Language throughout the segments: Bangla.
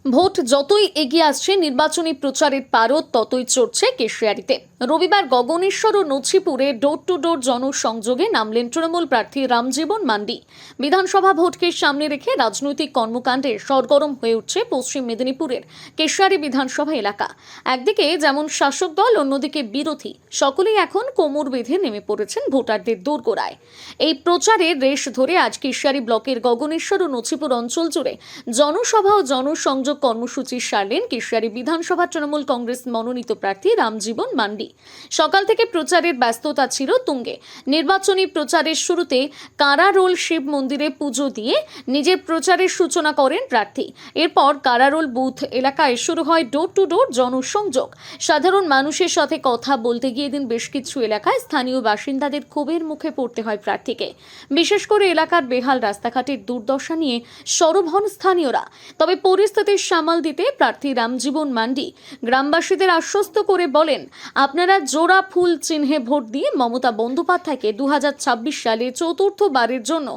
ভোট যতই এগিয়ে আসছে নির্বাচনী প্রচারের পারদ ততই চড়ছে কেশিয়ারিতে। রবিবার গগনেশ্বর ও নছিপুরে ডোর টু ডোর জনসংযোগে নামলেন তৃণমূল প্রার্থী রামজীবন মান্ডি। বিধানসভা ভোটকে সামনে রেখে রাজনৈতিক কর্মকাণ্ডে সরগরম হয়ে উঠছে পশ্চিম মেদিনীপুরের কেশিয়ারি বিধানসভা এলাকা। একদিকে যেমন শাসক দল, অন্যদিকে বিরোধী, সকলেই এখন কোমর বেঁধে নেমে পড়েছেন ভোটারদের দোরগোড়ায়। এই প্রচারের রেশ ধরে আজ কেশিয়ারি ব্লকের গগনেশ্বর ও নছিপুর অঞ্চল জুড়ে জনসভা ও জনসংযোগ কর্মসূচি সারলেন কেশিয়ারি বিধানসভা তৃণমূল কংগ্রেস মনোনীত প্রার্থী রামজীবন মান্ডি। সকাল থেকে প্রচারের ব্যস্ততা ছিল তুঙ্গে। নির্বাচনী প্রচারের শুরুতে কারারোল শিব মন্দিরে পুজো দিয়ে নিজের প্রচারের সূচনা করেন প্রার্থী। এরপর কারারোল বুথ এলাকায় শুরু হয় ডোর টু ডোর জনসংযোগ। সাধারণ মানুষের সাথে কথা বলতে গিয়ে দিন বেশ কিছু এলাকায় স্থানীয় বাসিন্দাদের ক্ষোভের মুখে পড়তে হয় প্রার্থীকে। বিশেষ করে এলাকার বেহাল রাস্তাঘাটের দুর্দশা নিয়ে সরব হন স্থানীয়রা। তবে পরিস্থিতি সামাল দিতে প্রার্থী রামজীবন মান্ডি গ্রামবাসীদের আশ্বস্ত করে বলেন, আপনারা জোড়া ফুল চিহ্নে ভোট দিয়ে মমতা বন্দ্যোপাধ্যায়কে 2026 সালে চতুর্থবারের জন্য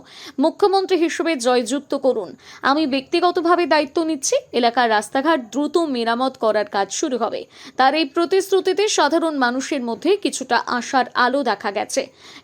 মুখ্যমন্ত্রী হিসেবে জয়যুক্ত করুন। আমি ব্যক্তিগতভাবে দায়িত্ব নিচ্ছি। এলাকার রাস্তাঘাট দ্রুত মেরামত করার কাজ শুরু হবে। তার এই প্রতিশ্রুতিতে সাধারণ মানুষের মধ্যে কিছুটা আশার আলো দেখা গেছে।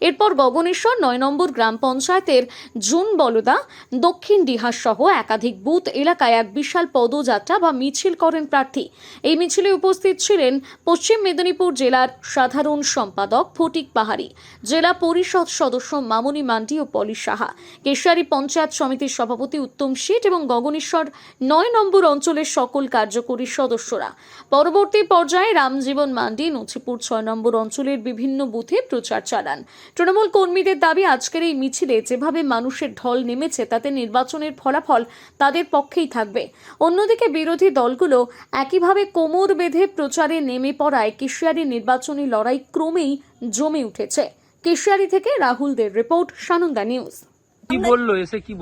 এরপর গগনেশ্বর 9 নম্বর গ্রাম পঞ্চায়েতের জুন বলদা, দক্ষিণ ডিহা সহ একাধিক বুথ এলাকায় এক বিশাল পদযাত্রা বা মিছিল করেন প্রার্থী। এই মিছিলে উপস্থিত ছিলেন পশ্চিম মেদিনীপুর জেলার সাধারণ সম্পাদক ফটিক পাহাড়ি, জেলা পরিষদ সদস্য মামনি মান্ডি ও পলি সাহা, কেশিয়ারি পঞ্চায়েত সমিতির সভাপতি উত্তম শীট এবং গগনেশ্বর 9 নম্বর অঞ্চলের সকল কার্যকরী সদস্যরা। পরবর্তী পর্যায়ে রামজীবন মান্ডি নছিপুর 6 নম্বর অঞ্চলের বিভিন্ন বুথে প্রচার চালান। তৃণমূল কর্মীদের দাবি, আজকের এই মিছিলে যেভাবে মানুষের ঢল নেমেছে তাতে নির্বাচনের ফলাফল তাদের পক্ষেই থাকবে। অন্যদিকে বিরোধী দলগুলো একইভাবে কোমর বেঁধে প্রচারে নেমে পড়ায় কেশিয়ারি নির্বাচনী লড়াই ক্রমেই জমে উঠেছে। কেশিয়ারি থেকে রাহুলদের রিপোর্ট, সানন্দা নিউজ। কি বললো এসে কি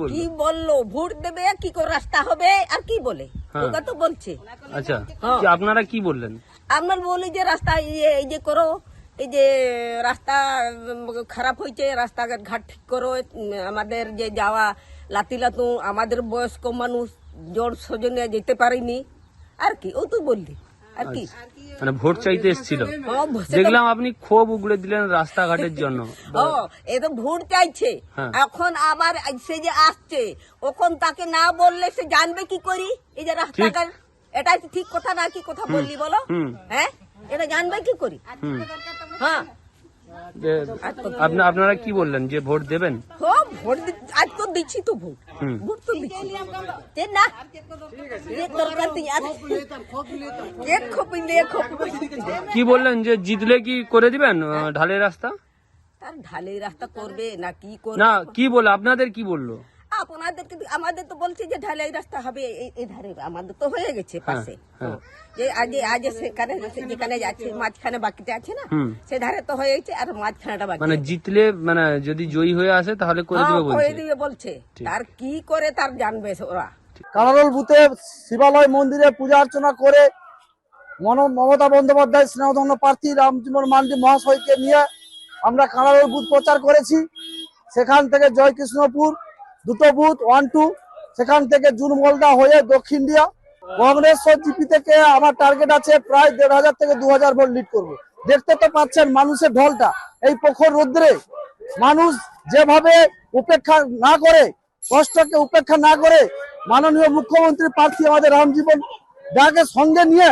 বললো ভোট দেবে, কি করে রাস্তা হবে আর কি বলে ওটা তো বলছে। আচ্ছা, কি আপনারা কি বললেন? আমরা বলি যে রাস্তা এই যে করো, এই যে রাস্তা খারাপ হয়েছে, রাস্তাঘাট ঠিক করো, আমাদের যে যাওয়া লাতু আমাদের বয়স্ক মানুষ জোর সজনে যেতে পারিনি আর কি, ও তো বললি আর কি। মানে ভোট চাইতে এসেছিল, দেখলাম আপনি ক্ষোভ উগড়ে দিলেন রাস্তাঘাটের জন্য। এ তো ভোট চাইছে, এখন আবার সে যে আসছে, ওখন তাকে না বললে সে জানবে কি করি এই যে রাস্তাঘাট, এটা ঠিক কথা না, কি কথা বললি বলো? হ্যাঁ, এটা জানবে কি করি? হ্যাঁ, আপনারা কি বললেন যে ভোট দেবেন? ভোট আজ তো দিচ্ছি, তো ভোট ভোট তো দিচ্ছি না। কি বললেন যে জিতলে কি করে দিবেন ঢালের রাস্তা? তার ঢালের রাস্তা করবে না কি করবে না, কি বলে আপনাদের কি বললো? আপনাদেরকে আমাদের তো বলছে যে ঢালাই রাস্তা হবে এই ধারে, আমাদের তো হয়ে গেছে পাশে, যে আজ সেখানে যেখানে যাচ্ছে মাঝখানে বাকিতে আছে না, সে ধারে তো হয়ে গেছে, আর মাঝখানেটা বাকি। মানে জিতলে, মানে যদি জয়ী হয়ে আসে তাহলে করে দিবে বলছে। তার কি করে তার জানবে ওরা। কারারোল বুথে শিবালয় মন্দিরে পূজা অর্চনা করে মমতা বন্দ্যোপাধ্যায় স্নেহধন্য প্রার্থী রামজীবন মান্ডি মহাশয়কে নিয়ে আমরা কারারোল বুথ প্রচার করেছি। সেখান থেকে জয়কৃষ্ণপুর দুটো বুথ 1, 2, সেখান থেকে জুন মলদা হয়ে দক্ষিণ দিয়া গগনেশ্বর জিপি থেকে আমার টার্গেট আছে প্রায় 1500 থেকে 2000 ভোট লিড করবো। দেখতে তো পাচ্ছেন মানুষের ঢলটা, এই প্রখর রৌদ্রে মানুষ যেভাবে উপেক্ষা না করে, কষ্টকে উপেক্ষা না করে মাননীয় মুখ্যমন্ত্রী প্রার্থী আমাদের রামজীবন দাকে সঙ্গে নিয়ে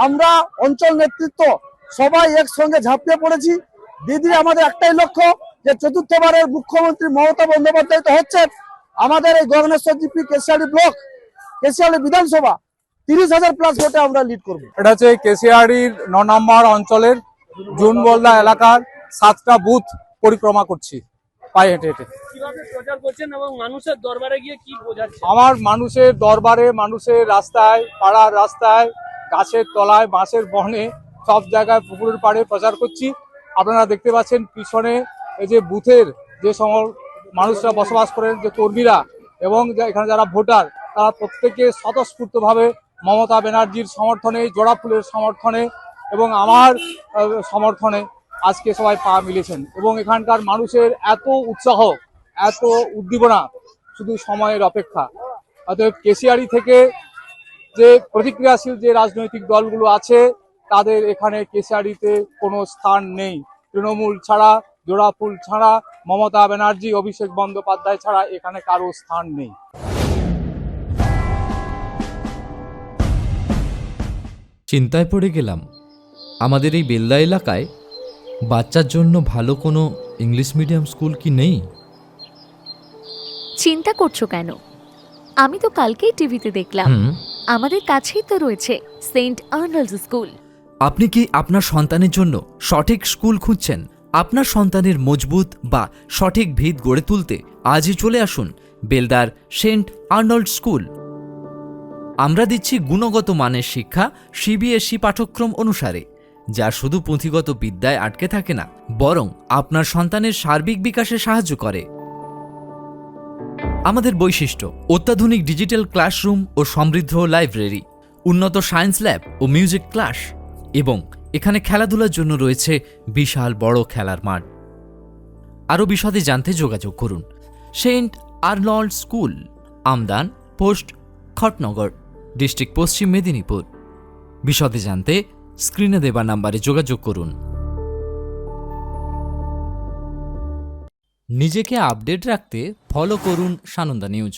আমরা অঞ্চল নেতৃত্ব সবাই একসঙ্গে ঝাঁপিয়ে পড়েছি। দিদি, আমাদের একটাই লক্ষ্য যে চতুর্থবারের মুখ্যমন্ত্রী মমতা বন্দ্যোপাধ্যায় তো হচ্ছেন, আমাদের এই গগনেশ্বর জিপি কেশিয়ারি ব্লক, কেশিয়ারি বিধানসভা 30,000+ ভোটে আমরা লিড করবো। এটা হচ্ছে কেশিয়ারির 9 নম্বর অঞ্চলের জুন বলদা এলাকার 7টা বুথ পরিক্রমা করছি পায়ে হেঁটে হেঁটে। কিভাবে প্রচার করছেন এবং মানুষের দরবারে গিয়ে কি বোঝাচ্ছেন? আমার মানুষের দরবারে, মানুষের রাস্তায়, পাড়ার রাস্তায়, গাছের তলায়, বাঁশের বনে, সব জায়গায়, পুকুরের পাড়ে প্রচার করছি। আপনারা দেখতে পাচ্ছেন পিছনে এই যে বুথের যে সমস্ত মানুষরা বসবাস করেন, যে কর্মীরা এবং এখানে যারা ভোটার, তারা প্রত্যেকে স্বতঃস্ফূর্তভাবে মমতা ব্যানার্জির সমর্থনে, জোড়া ফুলের সমর্থনে এবং আমার সমর্থনে আজকে সবাই পা মিলেছেন। এবং এখানকার মানুষের এত উৎসাহ, এত উদ্দীপনা, শুধু সময়ের অপেক্ষা। অতএব কেশিয়ারি থেকে যে প্রতিক্রিয়াশীল যে রাজনৈতিক দলগুলো আছে তাদের এখানে কেশিয়ারিতে কোনো স্থান নেই। তৃণমূল ছাড়া, জোড়াফুল ছাড়া, মমতা ব্যানার্জি, অভিষেক বন্দ্যোপাধ্যায় ছাড়া এখানে কারো স্থান নেই। চিন্তায় পড়ে গেলাম, আমাদের এই বেলদা এলাকায় বাচ্চার জন্য ভালো কোনো ইংলিশ মিডিয়াম স্কুল কি নেই? চিন্তা করছো কেন? আমি তো কালকেই টিভিতে দেখলাম, আমাদের কাছেই তো রয়েছে সেন্ট আর্নল্ডস স্কুল। আপনি কি আপনার সন্তানের জন্য সঠিক স্কুল খুঁজছেন? আপনার সন্তানের মজবুত বা সঠিক ভিত গড়ে তুলতে আজই চলে আসুন বেলদার সেন্ট আর্নল্ড স্কুল। আমরা দিচ্ছি গুণগত মানের শিক্ষা সিবিএসই পাঠ্যক্রম অনুসারে, যা শুধু পুঁথিগত বিদ্যায় আটকে থাকে না, বরং আপনার সন্তানের সার্বিক বিকাশে সাহায্য করে। আমাদের বৈশিষ্ট্য: অত্যাধুনিক ডিজিটাল ক্লাসরুম ও সমৃদ্ধ লাইব্রেরি, উন্নত সায়েন্স ল্যাব ও মিউজিক ক্লাস, এবং এখানে খেলাধুলার জন্য রয়েছে বিশাল বড় খেলার মাঠ। আরও বিশদে জানতে যোগাযোগ করুন saint Arnold school, Amdan post, Khatnagar, district Paschim Medinipur. বিশদে জানতে স্ক্রিনে দেওয়া নাম্বারে যোগাযোগ করুন। নিজেকে আপডেট রাখতে ফলো করুন সানন্দা নিউজ।